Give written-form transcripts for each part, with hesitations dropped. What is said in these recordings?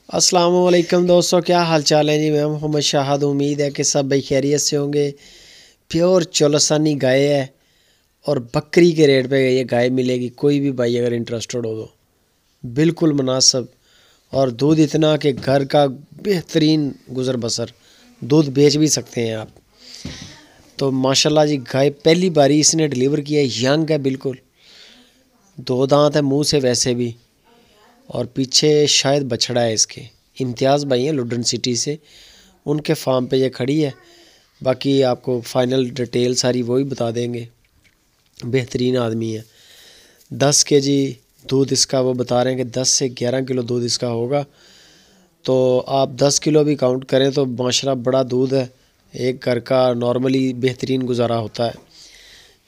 अस्सलाम वालेकुम दोस्तों, क्या हाल चाल है जी। मैं मोहम्मद शाहद। उम्मीद है कि सब भाई खैरियत से होंगे। प्योर चोलसानी गाय है और बकरी के रेट पे ये गाय मिलेगी। कोई भी भाई अगर इंटरेस्टेड हो तो बिल्कुल मुनासिब, और दूध इतना कि घर का बेहतरीन गुज़र बसर, दूध बेच भी सकते हैं आप। तो माशाल्लाह जी, गाय पहली बारी इसने डिलीवर किया है। यंग है बिल्कुल, 2 दांत है मुंह से वैसे भी, और पीछे शायद बछड़ा है इसके। इम्तियाज़ भाई हैं लुडन सिटी से, उनके फार्म पे ये खड़ी है। बाकी आपको फ़ाइनल डिटेल सारी वही बता देंगे। बेहतरीन आदमी है। 10 केजी दूध इसका वो बता रहे हैं कि 10 से 11 किलो दूध इसका होगा। तो आप 10 किलो भी काउंट करें तो माशाल्लाह बड़ा दूध है। एक घर का नॉर्मली बेहतरीन गुजारा होता है।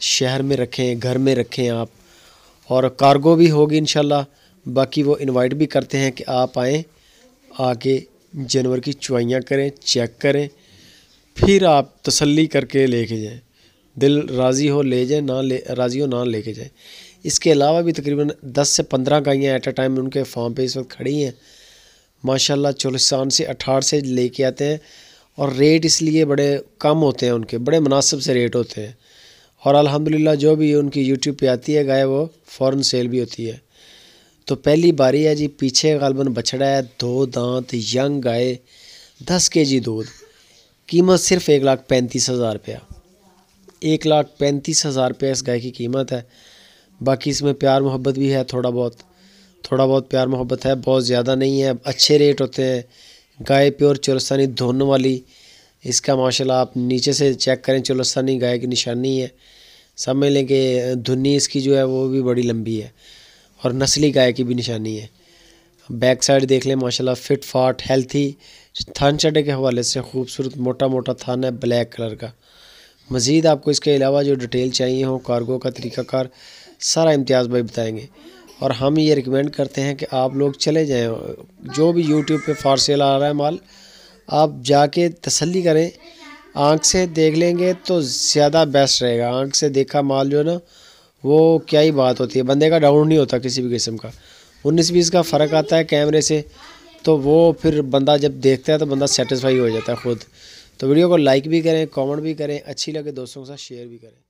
शहर में रखें, घर में रखें आप, और कार्गो भी होगी इंशाल्लाह। बाकी वो इनवाइट भी करते हैं कि आप आएँ, आके जानवर की चुवाइयाँ करें, चेक करें, फिर आप तसल्ली करके लेके जाएं। दिल राज़ी हो ले जाएं, ना ले राज़ी हो ना लेके जाएं। इसके अलावा भी तकरीबन 10 से 15 गायें एट अ टाइम उनके फार्म पे इस वक्त खड़ी हैं। माशाल्लाह चोलिस्तान से 68 से लेके आते हैं, और रेट इसलिए बड़े कम होते हैं उनके, बड़े मुनासिब से रेट होते हैं। और अल्हम्दुलिल्लाह जो भी उनकी यूट्यूब पे आती है गाय वो फ़ौरन सेल भी होती है। तो पहली बारी है जी। पीछे गालबन बछड़ा है, 2 दांत, यंग गाय, 10 केजी दूध। कीमत सिर्फ 1,35,000 रुपया। 1,35,000 रुपया इस गाय की कीमत है। बाकी इसमें प्यार मोहब्बत भी है, थोड़ा बहुत प्यार मोहब्बत है, बहुत ज़्यादा नहीं है। अच्छे रेट होते हैं। गाय प्योर चोलस्तानी धुन वाली। इसका माशाल्लाह आप नीचे से चेक करें, चोलस्तानी गाय की निशानी है। समझ लें कि धुन्नी इसकी जो है वो भी बड़ी लंबी है, और नस्ली गाय की भी निशानी है। बैक साइड देख लें, माशाल्लाह फिट फाट हेल्थी। थान चढ़े के हवाले से खूबसूरत मोटा मोटा थान है, ब्लैक कलर का। मज़ीद आपको इसके अलावा जो डिटेल चाहिए हो, कार्गो का तरीक़ाकार, सारा इम्तियाज़ भाई बताएंगे। और हम ये रिकमेंड करते हैं कि आप लोग चले जाएँ, जो भी यूट्यूब पे फॉर सेल आ रहा है माल, आप जाके तसल्ली करें। आँख से देख लेंगे तो ज़्यादा बेस्ट रहेगा। आँख से देखा माल जो है ना, वो क्या ही बात होती है, बंदे का डाउन नहीं होता किसी भी किस्म का। 19-20 का फ़र्क आता है कैमरे से, तो वो फिर बंदा जब देखता है तो बंदा सेटिस्फाई हो जाता है खुद। तो वीडियो को लाइक भी करें, कमेंट भी करें, अच्छी लगे दोस्तों के साथ शेयर भी करें।